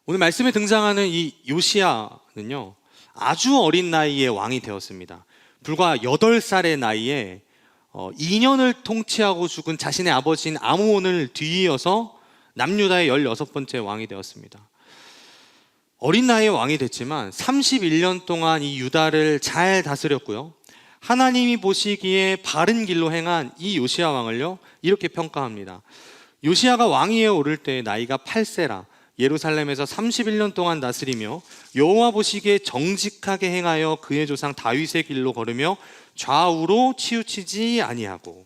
오늘 말씀에 등장하는 이 요시야는요, 아주 어린 나이에 왕이 되었습니다. 불과 8살의 나이에 2년을 통치하고 죽은 자신의 아버지인 아몬을 뒤이어서 남유다의 16번째 왕이 되었습니다. 어린 나이에 왕이 됐지만 31년 동안 이 유다를 잘 다스렸고요, 하나님이 보시기에 바른 길로 행한 이 요시야 왕을요, 이렇게 평가합니다. 요시야가 왕위에 오를 때 나이가 8세라 예루살렘에서 31년 동안 다스리며 여호와 보시기에 정직하게 행하여 그의 조상 다윗의 길로 걸으며 좌우로 치우치지 아니하고.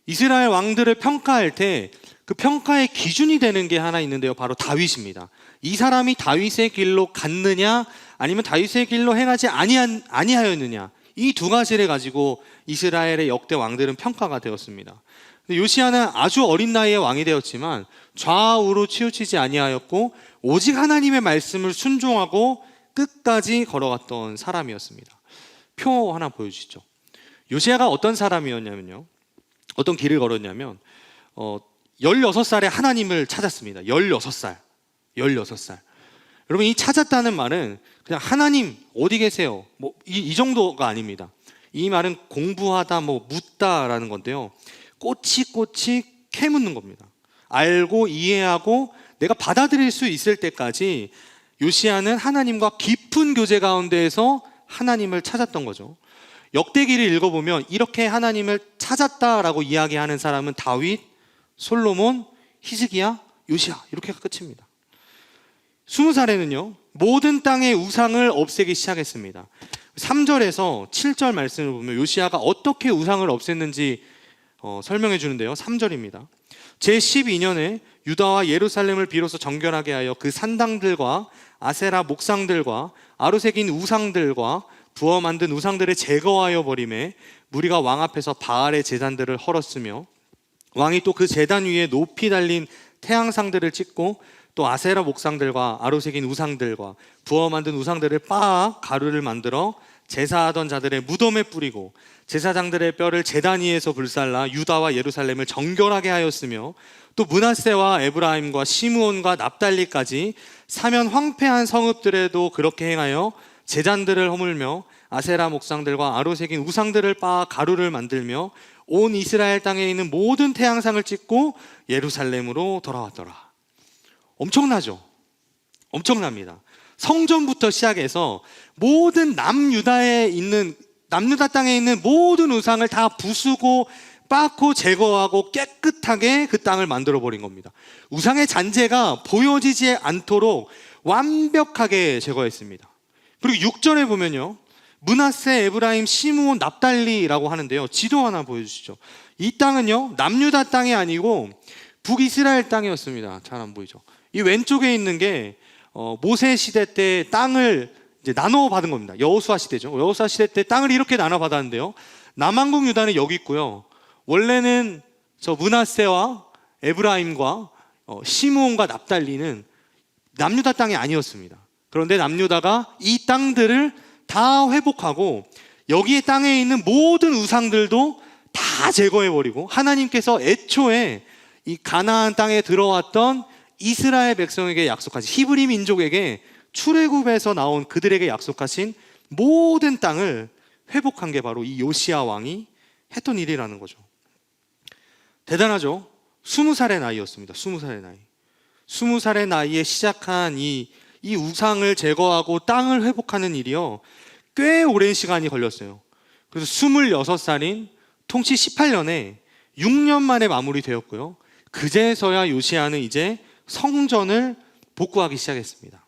이스라엘 왕들을 평가할 때 그 평가의 기준이 되는 게 하나 있는데요, 바로 다윗입니다. 이 사람이 다윗의 길로 갔느냐 아니면 다윗의 길로 행하지 아니하였느냐, 이 두 가지를 가지고 이스라엘의 역대 왕들은 평가가 되었습니다. 요시야는 아주 어린 나이에 왕이 되었지만 좌우로 치우치지 아니하였고 오직 하나님의 말씀을 순종하고 끝까지 걸어갔던 사람이었습니다. 표 하나 보여주시죠. 요시야가 어떤 사람이었냐면요, 어떤 길을 걸었냐면 16살에 하나님을 찾았습니다. 16살. 여러분, 이 찾았다는 말은 그냥 하나님 어디 계세요? 이 정도가 아닙니다. 이 말은 공부하다, 묻다라는 건데요, 꼬치꼬치 캐묻는 겁니다. 알고 이해하고 내가 받아들일 수 있을 때까지 요시야는 하나님과 깊은 교제 가운데에서 하나님을 찾았던 거죠. 역대기를 읽어보면 이렇게 하나님을 찾았다라고 이야기하는 사람은 다윗, 솔로몬, 히스기야, 요시야, 이렇게 끝입니다. 20살에는요 모든 땅의 우상을 없애기 시작했습니다. 3절에서 7절 말씀을 보면 요시야가 어떻게 우상을 없앴는지 설명해 주는데요, 3절입니다. 제12년에 유다와 예루살렘을 비로소 정결하게 하여 그 산당들과 아세라 목상들과 아로새긴 우상들과 부어 만든 우상들을 제거하여 버리매 무리가 왕 앞에서 바알의 제단들을 헐었으며 왕이 또 그 제단 위에 높이 달린 태양상들을 찍고 또 아세라 목상들과 아로새긴 우상들과 부어 만든 우상들을 빻아 가루를 만들어 제사하던 자들의 무덤에 뿌리고 제사장들의 뼈를 제단 위에서 불살라 유다와 예루살렘을 정결하게 하였으며 또 므낫세와 에브라임과 시므온과 납달리까지 사면 황폐한 성읍들에도 그렇게 행하여 제단들을 허물며 아세라 목상들과 아로새긴 우상들을 빻아 가루를 만들며 온 이스라엘 땅에 있는 모든 태양상을 찍고 예루살렘으로 돌아왔더라. 엄청나죠? 엄청납니다. 성전부터 시작해서 모든 남유다 땅에 있는 모든 우상을 다 부수고 빻고 제거하고 깨끗하게 그 땅을 만들어 버린 겁니다. 우상의 잔재가 보여지지 않도록 완벽하게 제거했습니다. 그리고 6절에 보면요, 므낫세, 에브라임, 시므온, 납달리라고 하는데요, 지도 하나 보여주시죠. 이 땅은요 남유다 땅이 아니고 북이스라엘 땅이었습니다. 잘 안 보이죠? 이 왼쪽에 있는 게 모세 시대 때 땅을 이제 나눠 받은 겁니다. 여호수아 시대죠. 여호수아 시대 때 땅을 이렇게 나눠 받았는데요, 남왕국 유다는 여기 있고요, 원래는 저 므낫세와 에브라임과 시므온과 납달리는 남유다 땅이 아니었습니다. 그런데 남유다가 이 땅들을 다 회복하고 여기에 땅에 있는 모든 우상들도 다 제거해버리고 하나님께서 애초에 이 가나안 땅에 들어왔던 이스라엘 백성에게 약속하신, 히브리 민족에게 출애굽에서 나온 그들에게 약속하신 모든 땅을 회복한 게 바로 이 요시야 왕이 했던 일이라는 거죠. 대단하죠? 20살의 나이였습니다. 20살의 나이에 시작한 이 우상을 제거하고 땅을 회복하는 일이요, 꽤 오랜 시간이 걸렸어요. 그래서 26살인 통치 18년에 6년 만에 마무리되었고요, 그제서야 요시야는 이제 성전을 복구하기 시작했습니다.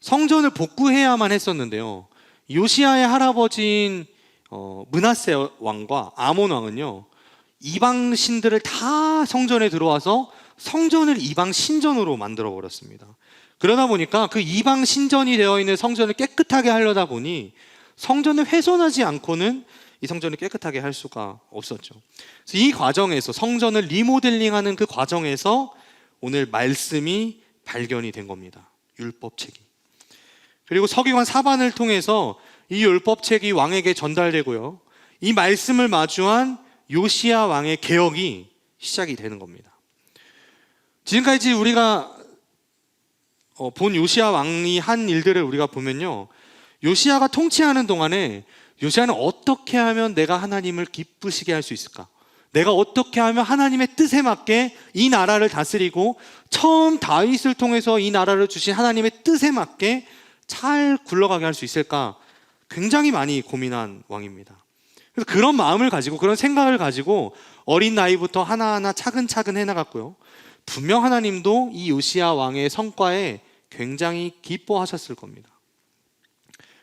성전을 복구해야만 했었는데요, 요시야의 할아버지인 므낫세 왕과 아몬 왕은요 이방 신들을 다 성전에 들어와서 성전을 이방 신전으로 만들어 버렸습니다. 그러다 보니까 그 이방 신전이 되어 있는 성전을 깨끗하게 하려다 보니 성전을 훼손하지 않고는 이 성전을 깨끗하게 할 수가 없었죠. 그래서 이 과정에서, 성전을 리모델링하는 그 과정에서 오늘 말씀이 발견이 된 겁니다. 율법책이. 그리고 서기관 사반을 통해서 이 율법책이 왕에게 전달되고요, 이 말씀을 마주한 요시야 왕의 개혁이 시작이 되는 겁니다. 지금까지 우리가 본 요시야 왕이 한 일들을 우리가 보면요, 요시야가 통치하는 동안에 요시야는 어떻게 하면 내가 하나님을 기쁘시게 할 수 있을까? 내가 어떻게 하면 하나님의 뜻에 맞게 이 나라를 다스리고 처음 다윗을 통해서 이 나라를 주신 하나님의 뜻에 맞게 잘 굴러가게 할 수 있을까? 굉장히 많이 고민한 왕입니다. 그래서 그런 마음을 가지고, 그런 생각을 가지고 어린 나이부터 하나하나 차근차근 해나갔고요, 분명 하나님도 이 요시야 왕의 성과에 굉장히 기뻐하셨을 겁니다.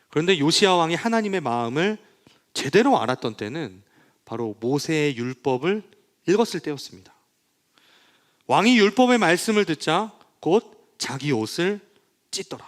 그런데 요시야 왕이 하나님의 마음을 제대로 알았던 때는 바로 모세의 율법을 읽었을 때였습니다. 왕이 율법의 말씀을 듣자 곧 자기 옷을 찢더라.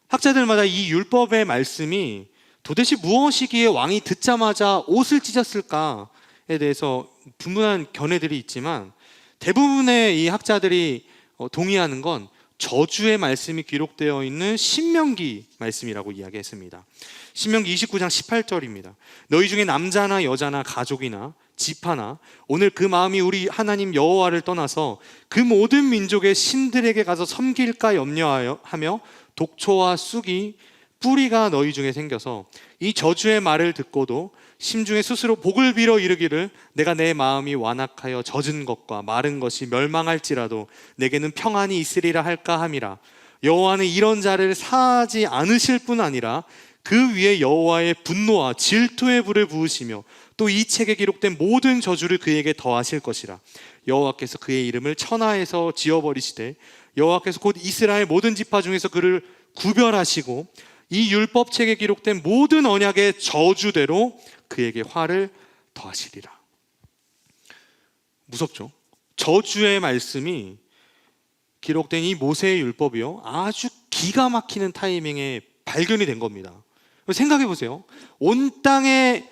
학자들마다 이 율법의 말씀이 도대체 무엇이기에 왕이 듣자마자 옷을 찢었을까에 대해서 분분한 견해들이 있지만, 대부분의 이 학자들이 동의하는 건 저주의 말씀이 기록되어 있는 신명기 말씀이라고 이야기했습니다. 신명기 29장 18절입니다. 너희 중에 남자나 여자나 가족이나 지파나 오늘 그 마음이 우리 하나님 여호와를 떠나서 그 모든 민족의 신들에게 가서 섬길까 염려하며 독초와 쑥이 뿌리가 너희 중에 생겨서 이 저주의 말을 듣고도 심중에 스스로 복을 빌어 이르기를 내가 내 마음이 완악하여 젖은 것과 마른 것이 멸망할지라도 내게는 평안이 있으리라 할까 함이라. 여호와는 이런 자를 사하지 않으실 뿐 아니라 그 위에 여호와의 분노와 질투의 불을 부으시며 또 이 책에 기록된 모든 저주를 그에게 더하실 것이라. 여호와께서 그의 이름을 천하에서 지어버리시되 여호와께서 곧 이스라엘 모든 지파 중에서 그를 구별하시고 이 율법책에 기록된 모든 언약의 저주대로 그에게 화를 더하시리라. 무섭죠? 저주의 말씀이 기록된 이 모세의 율법이요, 아주 기가 막히는 타이밍에 발견이 된 겁니다. 생각해 보세요. 온 땅의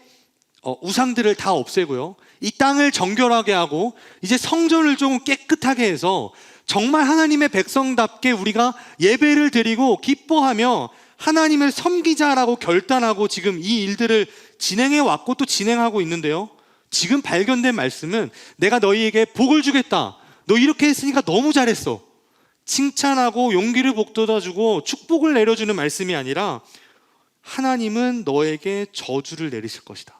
우상들을 다 없애고요, 이 땅을 정결하게 하고 이제 성전을 좀 깨끗하게 해서 정말 하나님의 백성답게 우리가 예배를 드리고 기뻐하며 하나님을 섬기자라고 결단하고 지금 이 일들을 진행해 왔고 또 진행하고 있는데요, 지금 발견된 말씀은 내가 너희에게 복을 주겠다, 너 이렇게 했으니까 너무 잘했어, 칭찬하고 용기를 북돋아주고 축복을 내려주는 말씀이 아니라 하나님은 너에게 저주를 내리실 것이다.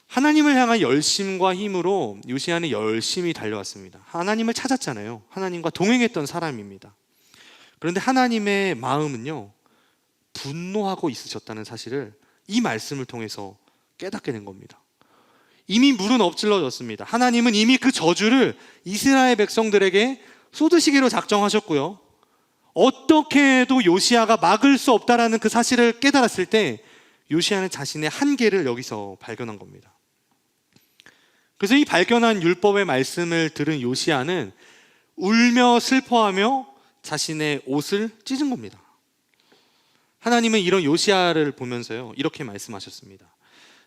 하나님을 향한 열심과 힘으로 요시야는 열심히 달려왔습니다. 하나님을 찾았잖아요. 하나님과 동행했던 사람입니다. 그런데 하나님의 마음은요, 분노하고 있으셨다는 사실을 이 말씀을 통해서 깨닫게 된 겁니다. 이미 물은 엎질러졌습니다. 하나님은 이미 그 저주를 이스라엘 백성들에게 쏟으시기로 작정하셨고요, 어떻게 해도 요시야가 막을 수 없다라는 그 사실을 깨달았을 때 요시야는 자신의 한계를 여기서 발견한 겁니다. 그래서 이 발견한 율법의 말씀을 들은 요시야는 울며 슬퍼하며 자신의 옷을 찢은 겁니다. 하나님은 이런 요시야를 보면서요, 이렇게 말씀하셨습니다.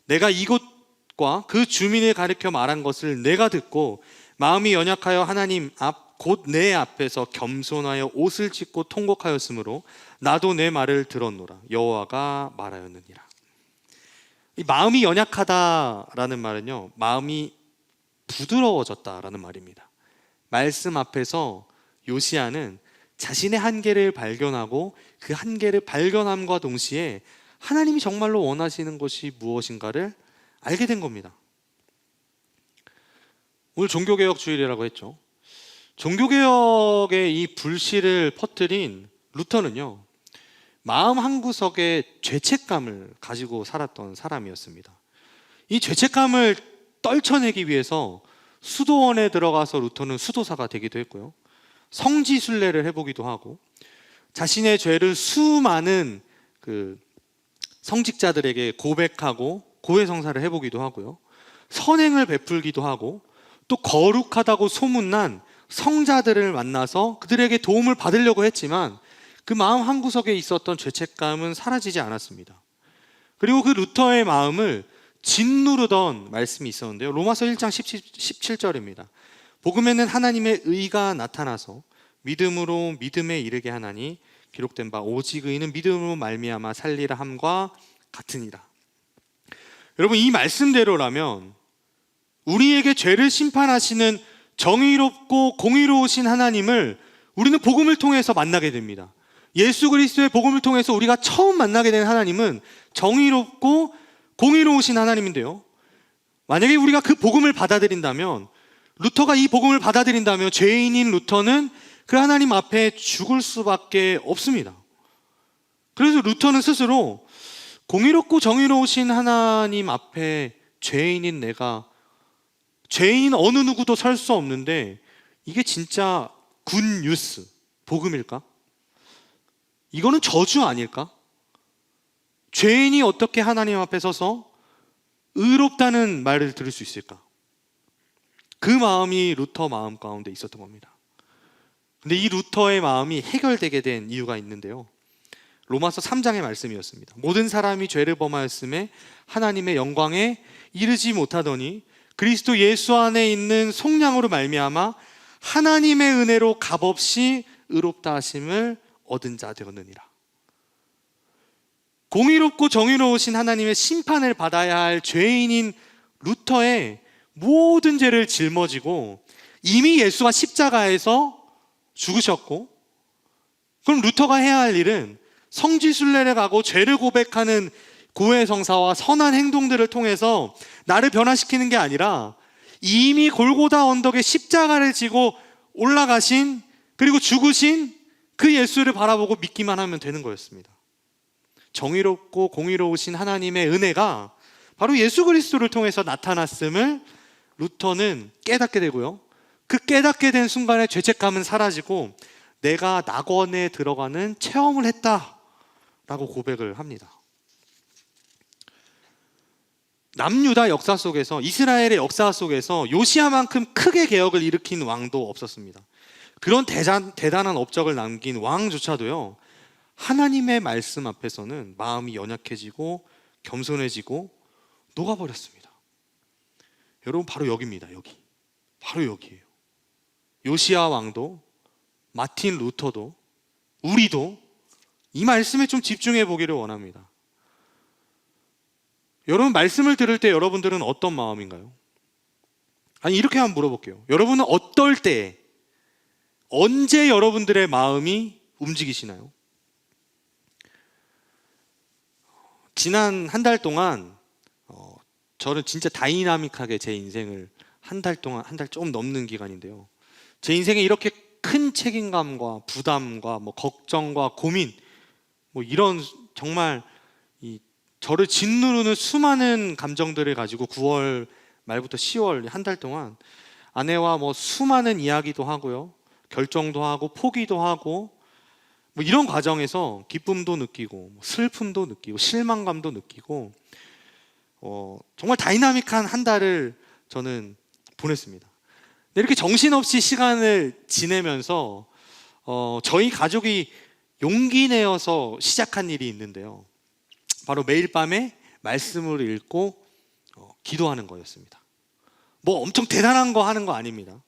내가 이곳과 그 주민을 가리켜 말한 것을 내가 듣고 마음이 연약하여 하나님 앞 곧 내 앞에서 겸손하여 옷을 찢고 통곡하였으므로 나도 내 말을 들었노라. 여호와가 말하였느니라. 이 마음이 연약하다라는 말은요, 마음이 부드러워졌다라는 말입니다. 말씀 앞에서 요시야는 자신의 한계를 발견하고 그 한계를 발견함과 동시에 하나님이 정말로 원하시는 것이 무엇인가를 알게 된 겁니다. 오늘 종교개혁 주일이라고 했죠. 종교개혁의 이 불씨를 퍼뜨린 루터는요, 마음 한구석에 죄책감을 가지고 살았던 사람이었습니다. 이 죄책감을 떨쳐내기 위해서 수도원에 들어가서 루터는 수도사가 되기도 했고요, 성지순례를 해보기도 하고 자신의 죄를 수많은 그 성직자들에게 고백하고 고해성사를 해보기도 하고요, 선행을 베풀기도 하고 또 거룩하다고 소문난 성자들을 만나서 그들에게 도움을 받으려고 했지만 그 마음 한구석에 있었던 죄책감은 사라지지 않았습니다. 그리고 그 루터의 마음을 짓누르던 말씀이 있었는데요, 로마서 1장 17절입니다. 복음에는 하나님의 의가 나타나서 믿음으로 믿음에 이르게 하나니 기록된 바 오직 의인은 믿음으로 말미암아 살리라 함과 같으니라. 여러분, 이 말씀대로라면 우리에게 죄를 심판하시는 정의롭고 공의로우신 하나님을 우리는 복음을 통해서 만나게 됩니다. 예수 그리스도의 복음을 통해서 우리가 처음 만나게 된 하나님은 정의롭고 공의로우신 하나님인데요, 만약에 우리가 그 복음을 받아들인다면, 루터가 이 복음을 받아들인다면 죄인인 루터는 그 하나님 앞에 죽을 수밖에 없습니다. 그래서 루터는 스스로 공의롭고 정의로우신 하나님 앞에 죄인인 내가, 죄인인 어느 누구도 설 수 없는데 이게 진짜 굿 뉴스, 복음일까? 이거는 저주 아닐까? 죄인이 어떻게 하나님 앞에 서서 의롭다는 말을 들을 수 있을까? 그 마음이 루터 마음 가운데 있었던 겁니다. 근데 이 루터의 마음이 해결되게 된 이유가 있는데요, 로마서 3장의 말씀이었습니다. 모든 사람이 죄를 범하였음에 하나님의 영광에 이르지 못하더니 그리스도 예수 안에 있는 속량으로 말미암아 하나님의 은혜로 값없이 의롭다 하심을 얻은 자 되었느니라. 공의롭고 정의로우신 하나님의 심판을 받아야 할 죄인인 루터의 모든 죄를 짊어지고 이미 예수가 십자가에서 죽으셨고, 그럼 루터가 해야 할 일은 성지순례를 가고 죄를 고백하는 고해 성사와 선한 행동들을 통해서 나를 변화시키는 게 아니라 이미 골고다 언덕에 십자가를 지고 올라가신, 그리고 죽으신 그 예수를 바라보고 믿기만 하면 되는 거였습니다. 정의롭고 공의로우신 하나님의 은혜가 바로 예수 그리스도를 통해서 나타났음을 루터는 깨닫게 되고요, 그 깨닫게 된 순간에 죄책감은 사라지고 내가 낙원에 들어가는 체험을 했다라고 고백을 합니다. 남유다 역사 속에서, 이스라엘의 역사 속에서 요시야만큼 크게 개혁을 일으킨 왕도 없었습니다. 그런 대단한 업적을 남긴 왕조차도요, 하나님의 말씀 앞에서는 마음이 연약해지고 겸손해지고 녹아버렸습니다. 여러분, 바로 여기입니다. 여기, 바로 여기예요. 요시야 왕도, 마틴 루터도, 우리도 이 말씀에 좀 집중해 보기를 원합니다. 여러분, 말씀을 들을 때 여러분들은 어떤 마음인가요? 아니, 이렇게 한번 물어볼게요. 여러분은 어떨 때, 언제 여러분들의 마음이 움직이시나요? 지난 한 달 동안 저는 진짜 다이나믹하게 제 인생을 한 달 조금 넘는 기간인데요, 제 인생에 이렇게 큰 책임감과 부담과 걱정과 고민, 이런 정말 저를 짓누르는 수많은 감정들을 가지고 9월 말부터 10월 한 달 동안 아내와 수많은 이야기도 하고요, 결정도 하고 포기도 하고, 이런 과정에서 기쁨도 느끼고 슬픔도 느끼고 실망감도 느끼고 정말 다이나믹한 한 달을 저는 보냈습니다. 이렇게 정신없이 시간을 지내면서 저희 가족이 용기 내어서 시작한 일이 있는데요, 바로 매일 밤에 말씀을 읽고 기도하는 거였습니다. 엄청 대단한 거 하는 거 아닙니다.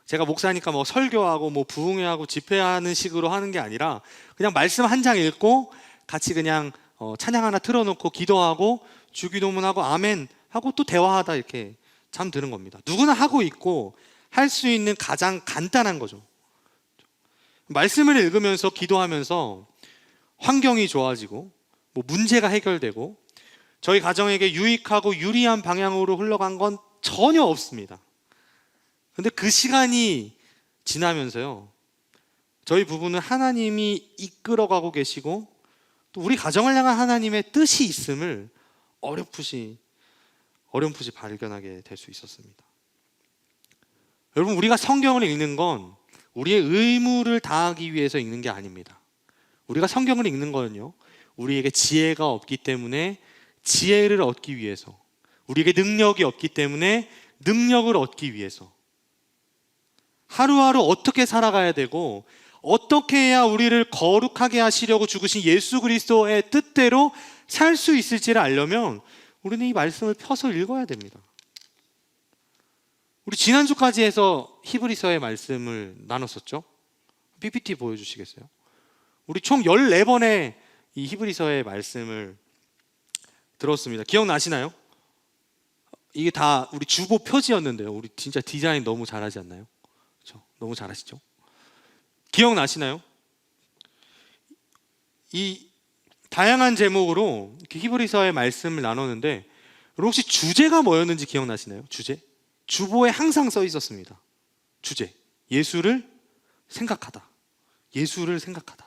제가 목사니까 설교하고 부흥회하고 집회하는 식으로 하는 게 아니라 그냥 말씀 한 장 읽고 같이 그냥 찬양 하나 틀어놓고 기도하고 주기도문하고 아멘 하고 또 대화하다 이렇게 잠드는 겁니다. 누구나 하고 있고 할 수 있는 가장 간단한 거죠. 말씀을 읽으면서 기도하면서 환경이 좋아지고 문제가 해결되고 저희 가정에게 유익하고 유리한 방향으로 흘러간 건 전혀 없습니다. 근데 그 시간이 지나면서요, 저희 부부는 하나님이 이끌어가고 계시고 또 우리 가정을 향한 하나님의 뜻이 있음을 어렴풋이 발견하게 될 수 있었습니다. 여러분, 우리가 성경을 읽는 건 우리의 의무를 다하기 위해서 읽는 게 아닙니다. 우리가 성경을 읽는 거는요, 우리에게 지혜가 없기 때문에 지혜를 얻기 위해서, 우리에게 능력이 없기 때문에 능력을 얻기 위해서, 하루하루 어떻게 살아가야 되고 어떻게 해야 우리를 거룩하게 하시려고 죽으신 예수 그리스도의 뜻대로 살 수 있을지를 알려면 우리는 이 말씀을 펴서 읽어야 됩니다. 우리 지난주까지 해서 히브리서의 말씀을 나눴었죠. PPT 보여주시겠어요? 우리 총 14번의 이 히브리서의 말씀을 들었습니다. 기억나시나요? 이게 다 우리 주보 표지였는데요. 우리 진짜 디자인 너무 잘하지 않나요? 그렇죠? 너무 잘하시죠? 기억나시나요? 이 다양한 제목으로 이렇게 히브리서의 말씀을 나눴는데 혹시 주제가 뭐였는지 기억나시나요? 주제? 주보에 항상 써 있었습니다. 주제. 예수를 생각하다. 예수를 생각하다.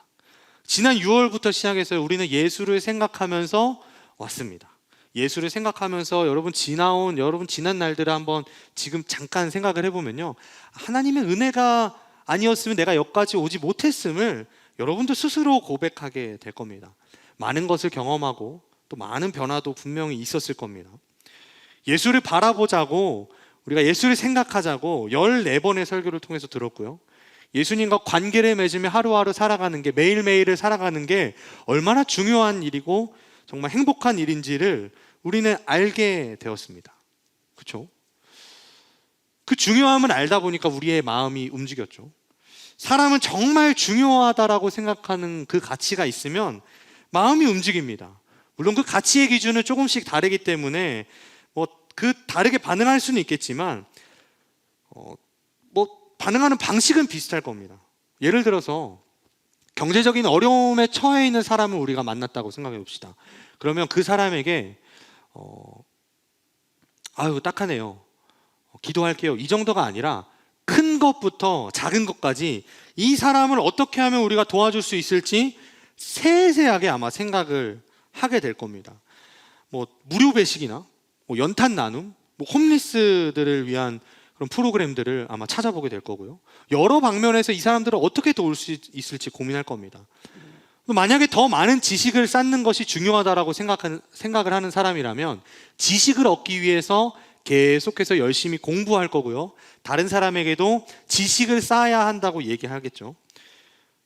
지난 6월부터 시작해서 우리는 예수를 생각하면서 왔습니다. 예수를 생각하면서 여러분 지난 날들을 한번 지금 잠깐 생각을 해보면요, 하나님의 은혜가 아니었으면 내가 여기까지 오지 못했음을 여러분도 스스로 고백하게 될 겁니다. 많은 것을 경험하고 또 많은 변화도 분명히 있었을 겁니다. 예수를 바라보자고, 우리가 예수를 생각하자고 14번의 설교를 통해서 들었고요, 예수님과 관계를 맺으며 하루하루 살아가는 게, 매일매일을 살아가는 게 얼마나 중요한 일이고 정말 행복한 일인지를 우리는 알게 되었습니다. 그렇죠? 그 중요함을 알다 보니까 우리의 마음이 움직였죠. 사람은 정말 중요하다라고 생각하는 그 가치가 있으면 마음이 움직입니다. 물론 그 가치의 기준은 조금씩 다르기 때문에 그 다르게 반응할 수는 있겠지만 반응하는 방식은 비슷할 겁니다. 예를 들어서 경제적인 어려움에 처해 있는 사람을 우리가 만났다고 생각해 봅시다. 그러면 그 사람에게 아유 딱하네요, 기도할게요, 이 정도가 아니라 큰 것부터 작은 것까지 이 사람을 어떻게 하면 우리가 도와줄 수 있을지 세세하게 아마 생각을 하게 될 겁니다. 무료 배식이나 연탄 나눔, 홈리스들을 위한 그런 프로그램들을 아마 찾아보게 될 거고요, 여러 방면에서 이 사람들을 어떻게 도울 수 있을지 고민할 겁니다. 만약에 더 많은 지식을 쌓는 것이 중요하다라고 생각을 하는 사람이라면 지식을 얻기 위해서 계속해서 열심히 공부할 거고요, 다른 사람에게도 지식을 쌓아야 한다고 얘기하겠죠.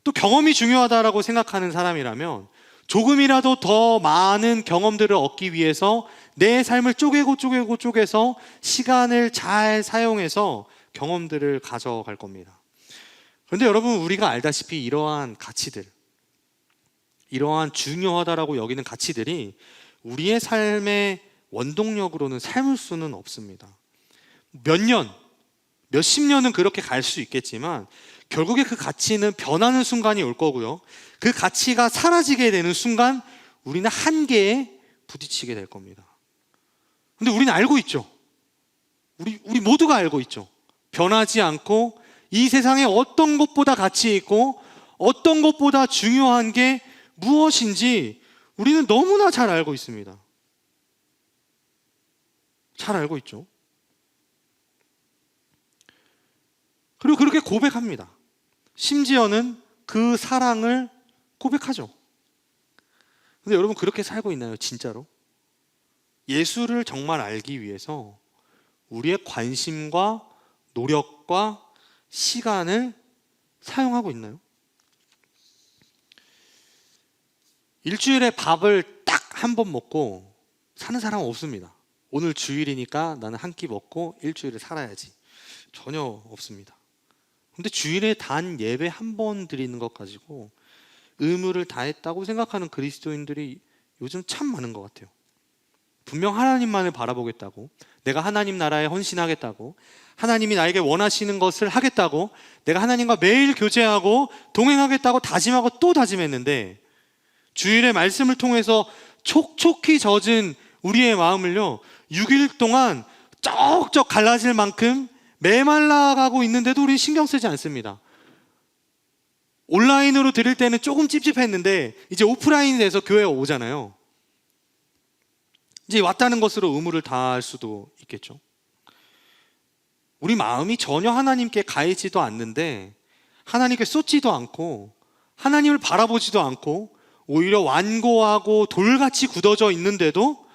또 경험이 중요하다라고 생각하는 사람이라면 조금이라도 더 많은 경험들을 얻기 위해서 내 삶을 쪼개서 시간을 잘 사용해서 경험들을 가져갈 겁니다. 그런데 여러분, 우리가 알다시피 이러한 가치들, 이러한 중요하다라고 여기는 가치들이 우리의 삶의 원동력으로는 삶을 수는 없습니다. 몇 년, 몇십 년은 그렇게 갈 수 있겠지만 결국에 그 가치는 변하는 순간이 올 거고요, 그 가치가 사라지게 되는 순간 우리는 한계에 부딪히게 될 겁니다. 근데 우리는 알고 있죠. 우리 모두가 알고 있죠. 변하지 않고 이 세상에 어떤 것보다 가치 있고 어떤 것보다 중요한 게 무엇인지 우리는 너무나 잘 알고 있습니다. 잘 알고 있죠. 그리고 그렇게 고백합니다. 심지어는 그 사랑을 고백하죠. 근데 여러분, 그렇게 살고 있나요? 진짜로? 예수를 정말 알기 위해서 우리의 관심과 노력과 시간을 사용하고 있나요? 일주일에 밥을 딱 한 번 먹고 사는 사람은 없습니다. 오늘 주일이니까 나는 한 끼 먹고 일주일을 살아야지. 전혀 없습니다. 근데 주일에 단 예배 한 번 드리는 것 가지고 의무를 다했다고 생각하는 그리스도인들이 요즘 참 많은 것 같아요. 분명 하나님만을 바라보겠다고, 내가 하나님 나라에 헌신하겠다고, 하나님이 나에게 원하시는 것을 하겠다고, 내가 하나님과 매일 교제하고 동행하겠다고 다짐하고 또 다짐했는데 주일의 말씀을 통해서 촉촉히 젖은 우리의 마음을요, 6일 동안 쩍쩍 갈라질 만큼 메말라가고 있는데도 우리는 신경 쓰지 않습니다. 온라인으로 드릴 때는 조금 찝찝했는데 이제 오프라인이 돼서 교회에 오잖아요. 이제 왔다는 것으로 의무를 다할 수도 있겠죠. 우리 마음이 전혀 하나님께 가 있지도 않는데, 하나님께 쏟지도 않고 하나님을 바라보지도 않고 오히려 완고하고 돌같이 굳어져 있는데도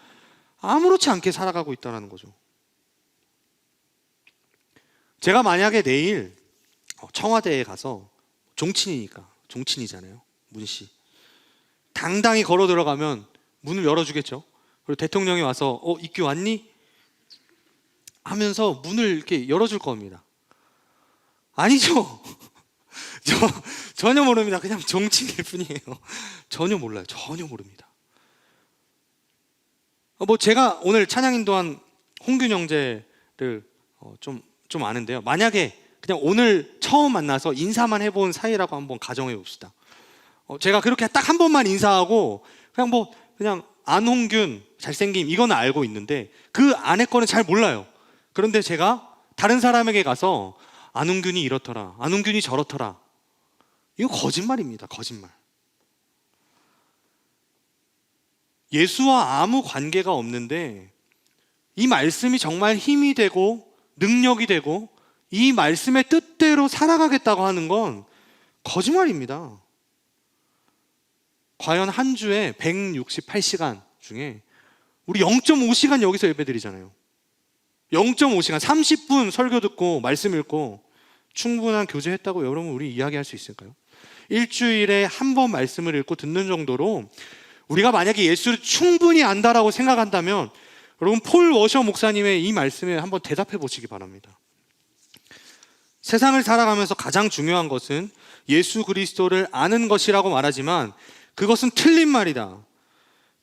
아무렇지 않게 살아가고 있다는 거죠. 제가 만약에 내일 청와대에 가서, 종친이잖아요, 문씨, 당당히 걸어 들어가면 문을 열어주겠죠. 그리고 대통령이 와서 입기 왔니? 하면서 문을 이렇게 열어줄 겁니다. 아니죠. 전혀 모릅니다. 그냥 종친일 뿐이에요. 전혀 몰라요. 전혀 모릅니다. 제가 오늘 찬양 인도한 홍균 형제를 좀 아는데요. 만약에 그냥 오늘 처음 만나서 인사만 해본 사이라고 한번 가정해 봅시다. 제가 그렇게 딱 한 번만 인사하고 그냥 안홍균 잘생김 이거는 알고 있는데 그 안에 거는 잘 몰라요. 그런데 제가 다른 사람에게 가서 안홍균이 이렇더라, 안홍균이 저렇더라, 이거 거짓말입니다. 거짓말. 예수와 아무 관계가 없는데 이 말씀이 정말 힘이 되고 능력이 되고 이 말씀의 뜻대로 살아가겠다고 하는 건 거짓말입니다. 과연 한 주에 168시간 중에 우리 0.5시간 여기서 예배드리잖아요. 0.5시간, 30분 설교 듣고 말씀 읽고 충분한 교제했다고 여러분 우리 이야기할 수 있을까요? 일주일에 한 번 말씀을 읽고 듣는 정도로 우리가 만약에 예수를 충분히 안다라고 생각한다면 여러분 폴 워셔 목사님의 이 말씀에 한번 대답해 보시기 바랍니다. 세상을 살아가면서 가장 중요한 것은 예수 그리스도를 아는 것이라고 말하지만 그것은 틀린 말이다.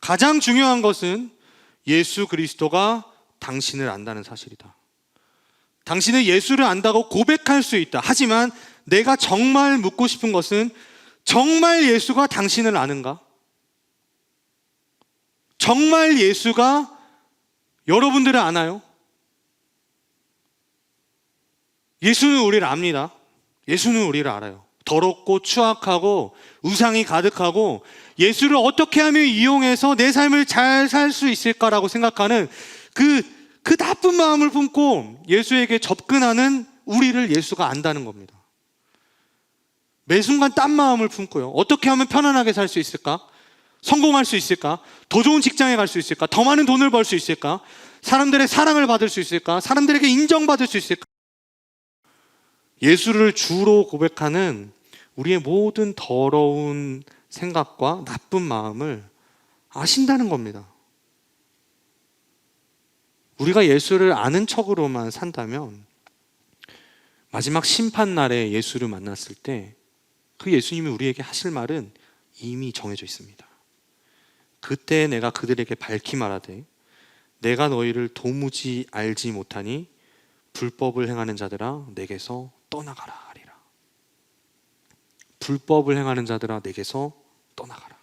가장 중요한 것은 예수 그리스도가 당신을 안다는 사실이다. 당신은 예수를 안다고 고백할 수 있다. 하지만 내가 정말 묻고 싶은 것은 정말 예수가 당신을 아는가? 정말 예수가 여러분들을 아나요? 예수는 우리를 압니다. 예수는 우리를 알아요. 더럽고 추악하고 우상이 가득하고 예수를 어떻게 하면 이용해서 내 삶을 잘 살 수 있을까라고 생각하는 그 나쁜 마음을 품고 예수에게 접근하는 우리를 예수가 안다는 겁니다. 매 순간 딴 마음을 품고요. 어떻게 하면 편안하게 살 수 있을까? 성공할 수 있을까? 더 좋은 직장에 갈 수 있을까? 더 많은 돈을 벌 수 있을까? 사람들의 사랑을 받을 수 있을까? 사람들에게 인정받을 수 있을까? 예수를 주로 고백하는 우리의 모든 더러운 생각과 나쁜 마음을 아신다는 겁니다. 우리가 예수를 아는 척으로만 산다면 마지막 심판날에 예수를 만났을 때 그 예수님이 우리에게 하실 말은 이미 정해져 있습니다. 그때 내가 그들에게 밝히 말하되 내가 너희를 도무지 알지 못하니 불법을 행하는 자들아 내게서 떠나가라 하리라. 불법을 행하는 자들아 내게서 떠나가라.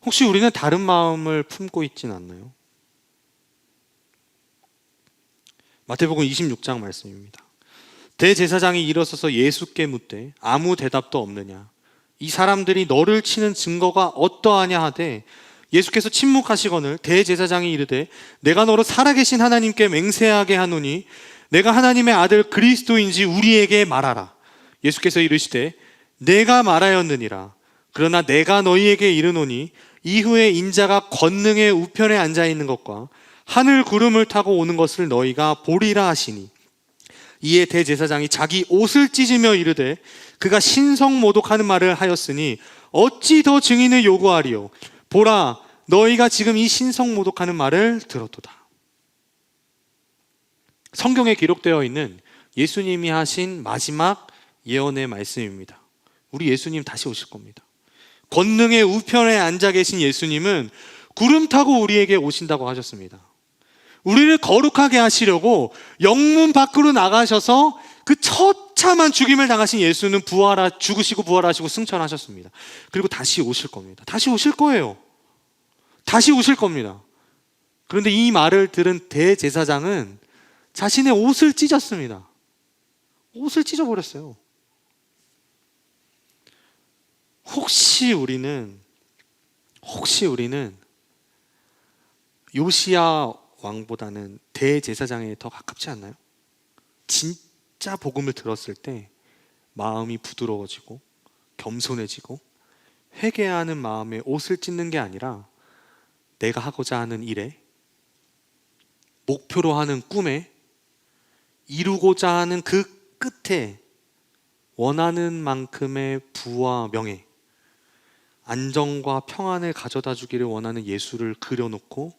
혹시 우리는 다른 마음을 품고 있진 않나요? 마태복음 26장 말씀입니다. 대제사장이 일어서서 예수께 묻되 아무 대답도 없느냐? 이 사람들이 너를 치는 증거가 어떠하냐 하되 예수께서 침묵하시거늘 대제사장이 이르되 내가 너로 살아계신 하나님께 맹세하게 하노니 내가 하나님의 아들 그리스도인지 우리에게 말하라. 예수께서 이르시되 내가 말하였느니라. 그러나 내가 너희에게 이르노니 이후에 인자가 권능의 우편에 앉아 있는 것과 하늘 구름을 타고 오는 것을 너희가 보리라 하시니 이에 대제사장이 자기 옷을 찢으며 이르되 그가 신성모독하는 말을 하였으니 어찌 더 증인을 요구하리요? 보라 너희가 지금 이 신성모독하는 말을 들었도다. 성경에 기록되어 있는 예수님이 하신 마지막 예언의 말씀입니다. 우리 예수님 다시 오실 겁니다. 권능의 우편에 앉아 계신 예수님은 구름 타고 우리에게 오신다고 하셨습니다. 우리를 거룩하게 하시려고 영문 밖으로 나가셔서 그 처참한 죽임을 당하신 예수는 죽으시고 부활하시고 승천하셨습니다. 그리고 다시 오실 겁니다. 다시 오실 거예요. 다시 오실 겁니다. 그런데 이 말을 들은 대제사장은 자신의 옷을 찢었습니다. 옷을 찢어버렸어요. 혹시 우리는 요시야 왕보다는 대제사장에 더 가깝지 않나요? 진짜 복음을 들었을 때 마음이 부드러워지고 겸손해지고 회개하는 마음에 옷을 찢는 게 아니라 내가 하고자 하는 일에, 목표로 하는 꿈에, 이루고자 하는 그 끝에 원하는 만큼의 부와 명예, 안정과 평안을 가져다 주기를 원하는 예수를 그려놓고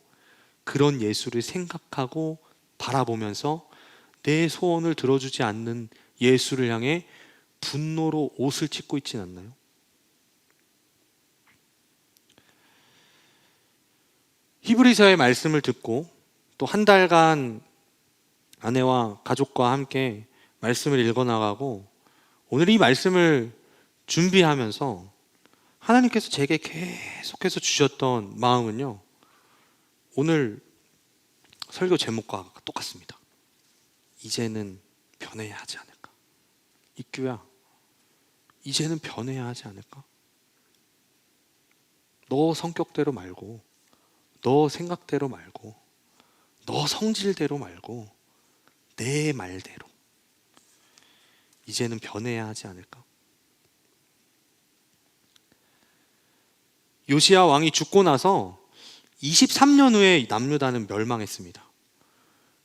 그런 예수를 생각하고 바라보면서 내 소원을 들어주지 않는 예수를 향해 분노로 옷을 찢고 있진 않나요? 히브리서의 말씀을 듣고 또 한 달간 아내와 가족과 함께 말씀을 읽어 나가고 오늘 이 말씀을 준비하면서 하나님께서 제게 계속해서 주셨던 마음은요, 오늘 설교 제목과 똑같습니다. 이제는 변해야 하지 않을까. 이규야, 이제는 변해야 하지 않을까? 너 성격대로 말고, 너 생각대로 말고, 너 성질대로 말고, 내 말대로 이제는 변해야 하지 않을까? 요시야 왕이 죽고 나서 23년 후에 남유다는 멸망했습니다.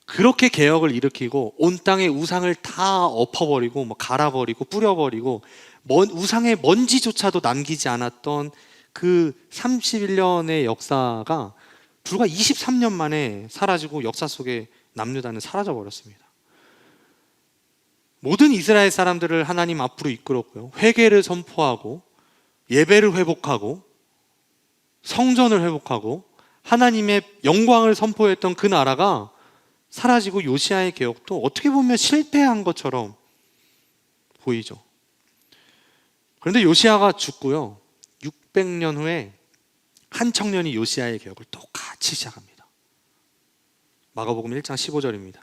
그렇게 개혁을 일으키고 온 땅의 우상을 다 엎어버리고 갈아버리고 뿌려버리고 우상의 먼지조차도 남기지 않았던 그 31년의 역사가 불과 23년 만에 사라지고 역사 속에 남유다는 사라져버렸습니다. 모든 이스라엘 사람들을 하나님 앞으로 이끌었고요, 회개를 선포하고 예배를 회복하고 성전을 회복하고 하나님의 영광을 선포했던 그 나라가 사라지고 요시야의 개혁도 어떻게 보면 실패한 것처럼 보이죠. 그런데 요시야가 죽고요, 600년 후에 한 청년이 요시야의 개혁을 똑같이 시작합니다. 마가복음 1장 15절입니다.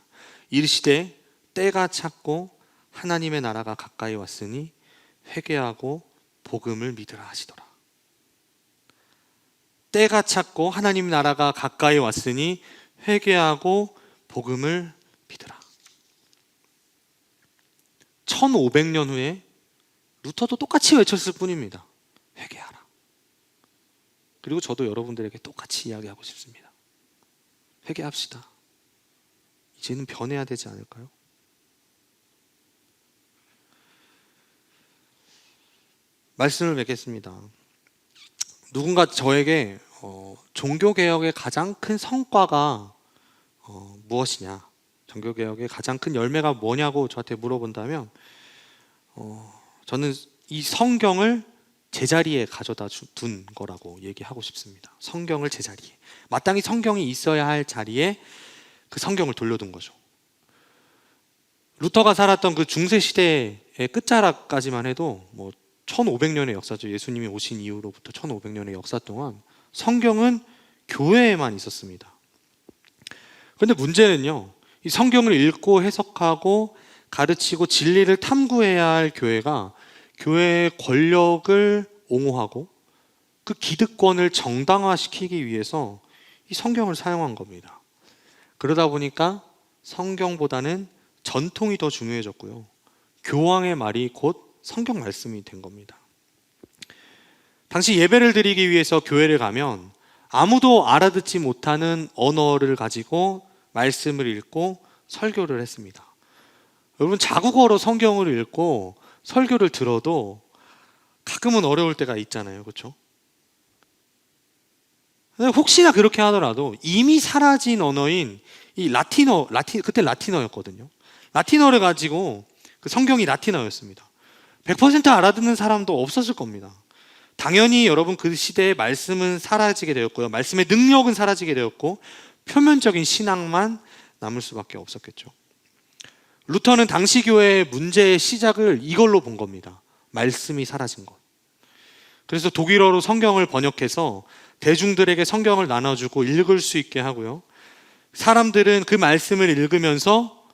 이르시되 때가 찼고 하나님의 나라가 가까이 왔으니 회개하고 복음을 믿으라 하시더라. 때가 찼고 하나님 나라가 가까이 왔으니 회개하고 복음을 믿으라. 1500년 후에 루터도 똑같이 외쳤을 뿐입니다. 회개하라. 그리고 저도 여러분들에게 똑같이 이야기하고 싶습니다. 회개합시다. 이제는 변해야 되지 않을까요? 말씀을 맺겠습니다. 누군가 저에게 종교개혁의 가장 큰 성과가 무엇이냐, 종교개혁의 가장 큰 열매가 뭐냐고 저한테 물어본다면 저는 이 성경을 제자리에 가져다 둔 거라고 얘기하고 싶습니다. 성경을 제자리에, 마땅히 성경이 있어야 할 자리에 그 성경을 돌려둔 거죠. 루터가 살았던 그 중세시대의 끝자락까지만 해도 1500년의 역사죠. 예수님이 오신 이후로부터 1500년의 역사 동안 성경은 교회에만 있었습니다. 그런데 문제는요, 이 성경을 읽고 해석하고 가르치고 진리를 탐구해야 할 교회가 교회의 권력을 옹호하고 그 기득권을 정당화시키기 위해서 이 성경을 사용한 겁니다. 그러다 보니까 성경보다는 전통이 더 중요해졌고요, 교황의 말이 곧 성경 말씀이 된 겁니다. 당시 예배를 드리기 위해서 교회를 가면 아무도 알아듣지 못하는 언어를 가지고 말씀을 읽고 설교를 했습니다. 여러분, 자국어로 성경을 읽고 설교를 들어도 가끔은 어려울 때가 있잖아요. 그렇죠? 혹시나 그렇게 하더라도 이미 사라진 언어인 이 그때 라틴어였거든요. 라틴어를 가지고 그 성경이 라틴어였습니다. 100% 알아듣는 사람도 없었을 겁니다. 당연히 여러분, 그 시대의 말씀은 사라지게 되었고요, 말씀의 능력은 사라지게 되었고 표면적인 신앙만 남을 수밖에 없었겠죠. 루터는 당시 교회의 문제의 시작을 이걸로 본 겁니다. 말씀이 사라진 것. 그래서 독일어로 성경을 번역해서 대중들에게 성경을 나눠주고 읽을 수 있게 하고요, 사람들은 그 말씀을 읽으면서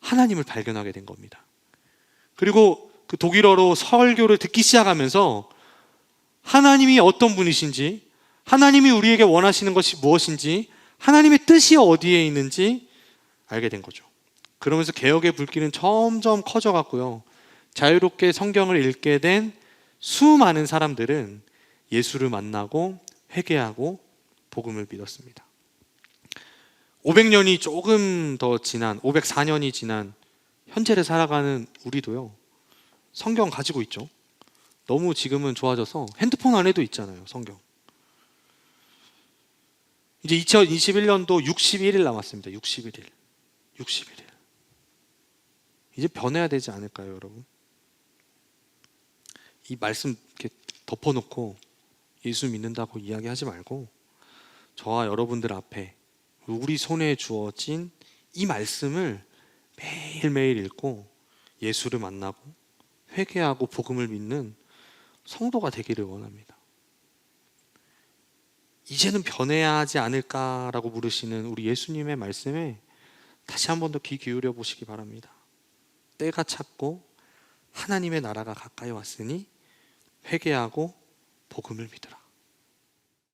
하나님을 발견하게 된 겁니다. 그리고 그 독일어로 설교를 듣기 시작하면서 하나님이 어떤 분이신지, 하나님이 우리에게 원하시는 것이 무엇인지, 하나님의 뜻이 어디에 있는지 알게 된 거죠. 그러면서 개혁의 불길은 점점 커져갔고요, 자유롭게 성경을 읽게 된 수많은 사람들은 예수를 만나고 회개하고 복음을 믿었습니다. 500년이 조금 더 지난, 504년이 지난 현재를 살아가는 우리도요, 성경 가지고 있죠. 너무 지금은 좋아져서 핸드폰 안에도 있잖아요, 성경. 이제 2021년도 61일 남았습니다. 61일. 이제 변해야 되지 않을까요, 여러분? 이 말씀 이렇게 덮어놓고 예수 믿는다고 이야기하지 말고 저와 여러분들 앞에 우리 손에 주어진 이 말씀을 매일매일 읽고 예수를 만나고 회개하고 복음을 믿는 성도가 되기를 원합니다. 이제는 변해야 하지 않을까라고 물으시는 우리 예수님의 말씀에 다시 한 번 더 귀 기울여 보시기 바랍니다. 때가 찼고 하나님의 나라가 가까이 왔으니 회개하고 복음을 믿으라.